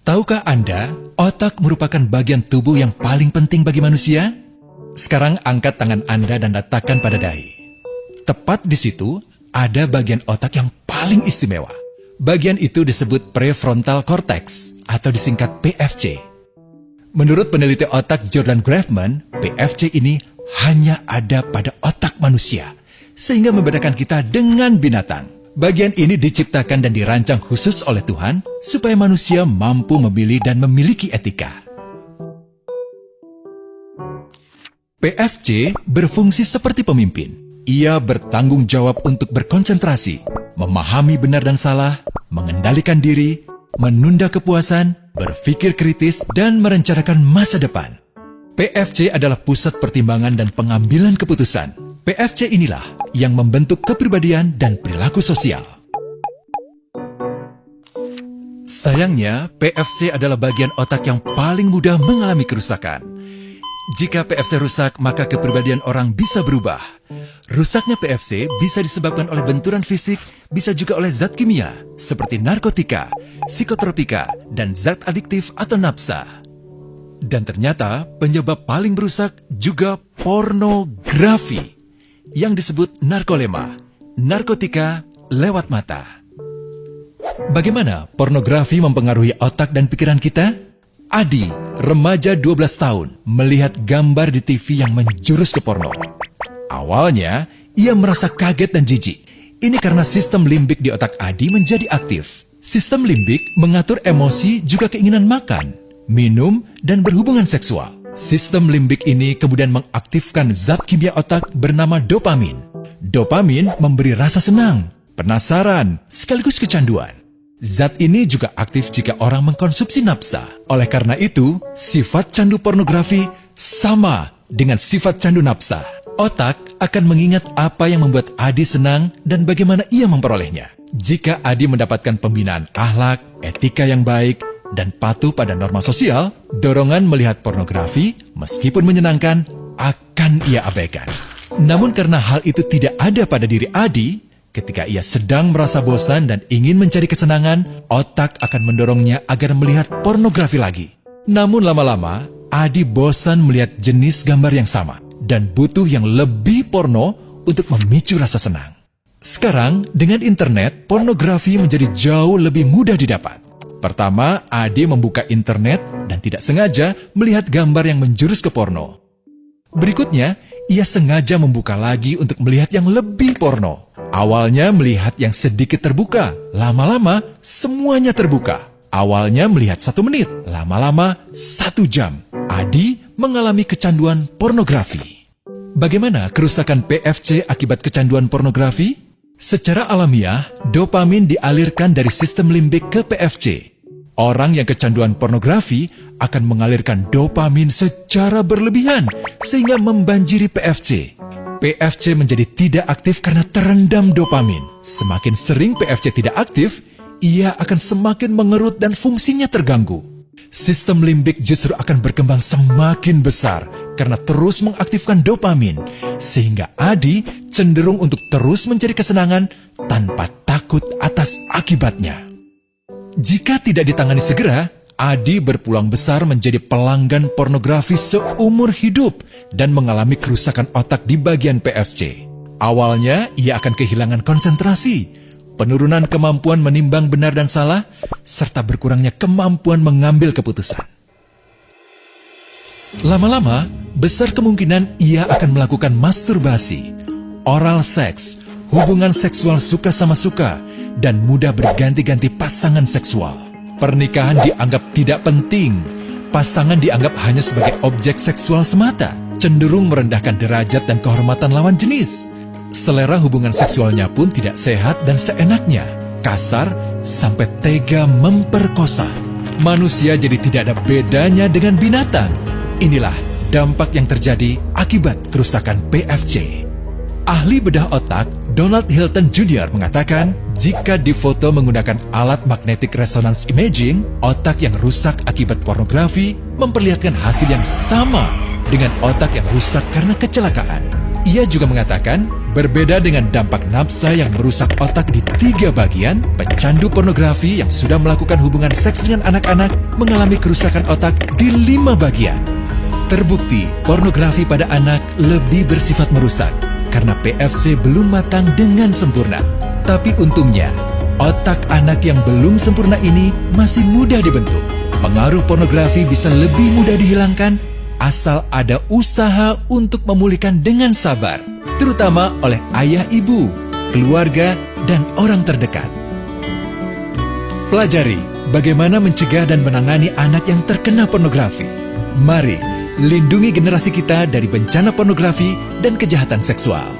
Tahukah Anda, otak merupakan bagian tubuh yang paling penting bagi manusia? Sekarang angkat tangan Anda dan letakkan pada dahi. Tepat di situ, ada bagian otak yang paling istimewa. Bagian itu disebut prefrontal cortex, atau disingkat PFC. Menurut peneliti otak Jordan Grafman, PFC ini hanya ada pada otak manusia, sehingga membedakan kita dengan binatang. Bagian ini diciptakan dan dirancang khusus oleh Tuhan, supaya manusia mampu memilih dan memiliki etika. PFC berfungsi seperti pemimpin. Ia bertanggung jawab untuk berkonsentrasi, memahami benar dan salah, mengendalikan diri, menunda kepuasan, berpikir kritis, dan merencanakan masa depan. PFC adalah pusat pertimbangan dan pengambilan keputusan. PFC inilah yang membentuk kepribadian dan perilaku sosial. Sayangnya, PFC adalah bagian otak yang paling mudah mengalami kerusakan. Jika PFC rusak, maka kepribadian orang bisa berubah. Rusaknya PFC bisa disebabkan oleh benturan fisik, bisa juga oleh zat kimia, seperti narkotika, psikotropika, dan zat adiktif atau nafsa. Dan ternyata penyebab paling merusak juga pornografi, yang disebut narkolema, narkotika lewat mata. Bagaimana pornografi mempengaruhi otak dan pikiran kita? Adi, remaja 12 tahun, melihat gambar di TV yang menjurus ke porno. Awalnya, ia merasa kaget dan jijik. Ini karena sistem limbik di otak Adi menjadi aktif. Sistem limbik mengatur emosi juga keinginan makan, minum, dan berhubungan seksual. Sistem limbik ini kemudian mengaktifkan zat kimia otak bernama dopamin. Dopamin memberi rasa senang, penasaran, sekaligus kecanduan. Zat ini juga aktif jika orang mengkonsumsi nafsa. Oleh karena itu, sifat candu pornografi sama dengan sifat candu nafsa. Otak akan mengingat apa yang membuat Adi senang dan bagaimana ia memperolehnya. Jika Adi mendapatkan pembinaan akhlak, etika yang baik, dan patuh pada norma sosial, dorongan melihat pornografi, meskipun menyenangkan, akan ia abaikan. Namun karena hal itu tidak ada pada diri Adi, ketika ia sedang merasa bosan dan ingin mencari kesenangan, otak akan mendorongnya agar melihat pornografi lagi. Namun lama-lama, Adi bosan melihat jenis gambar yang sama dan butuh yang lebih porno untuk memicu rasa senang. Sekarang, dengan internet, pornografi menjadi jauh lebih mudah didapat. Pertama, Adi membuka internet dan tidak sengaja melihat gambar yang menjurus ke porno. Berikutnya, ia sengaja membuka lagi untuk melihat yang lebih porno. Awalnya melihat yang sedikit terbuka, lama-lama semuanya terbuka. Awalnya melihat 1 menit, lama-lama 1 jam. Adi mengalami kecanduan pornografi. Bagaimana kerusakan PFC akibat kecanduan pornografi? Secara alamiah, dopamin dialirkan dari sistem limbik ke PFC. Orang yang kecanduan pornografi akan mengalirkan dopamin secara berlebihan, sehingga membanjiri PFC. PFC menjadi tidak aktif karena terendam dopamin. Semakin sering PFC tidak aktif, ia akan semakin mengerut dan fungsinya terganggu. Sistem limbik justru akan berkembang semakin besar karena terus mengaktifkan dopamin, sehingga Adi cenderung untuk terus mencari kesenangan tanpa takut atas akibatnya. Jika tidak ditangani segera, Adi berpeluang besar menjadi pelanggan pornografi seumur hidup dan mengalami kerusakan otak di bagian PFC. Awalnya, ia akan kehilangan konsentrasi, penurunan kemampuan menimbang benar dan salah, serta berkurangnya kemampuan mengambil keputusan. Lama-lama, besar kemungkinan ia akan melakukan masturbasi, oral seks, hubungan seksual suka sama suka, dan mudah berganti-ganti pasangan seksual. Pernikahan dianggap tidak penting. Pasangan dianggap hanya sebagai objek seksual semata, cenderung merendahkan derajat dan kehormatan lawan jenis. Selera hubungan seksualnya pun tidak sehat dan seenaknya, kasar sampai tega memperkosa. Manusia jadi tidak ada bedanya dengan binatang. Inilah dampak yang terjadi akibat kerusakan PFC. Ahli bedah otak Donald Hilton Jr. mengatakan, jika difoto menggunakan alat magnetic resonance imaging, otak yang rusak akibat pornografi memperlihatkan hasil yang sama dengan otak yang rusak karena kecelakaan. Ia juga mengatakan, Berbeda dengan dampak nafsa yang merusak otak di 3 bagian, pecandu pornografi yang sudah melakukan hubungan seks dengan anak-anak mengalami kerusakan otak di 5 bagian. Terbukti, pornografi pada anak lebih bersifat merusak karena PFC belum matang dengan sempurna. Tapi untungnya, otak anak yang belum sempurna ini masih mudah dibentuk. Pengaruh pornografi bisa lebih mudah dihilangkan asal ada usaha untuk memulihkan dengan sabar, terutama oleh ayah ibu, keluarga, dan orang terdekat. Pelajari bagaimana mencegah dan menangani anak yang terkena pornografi. Mari lindungi generasi kita dari bencana pornografi dan kejahatan seksual.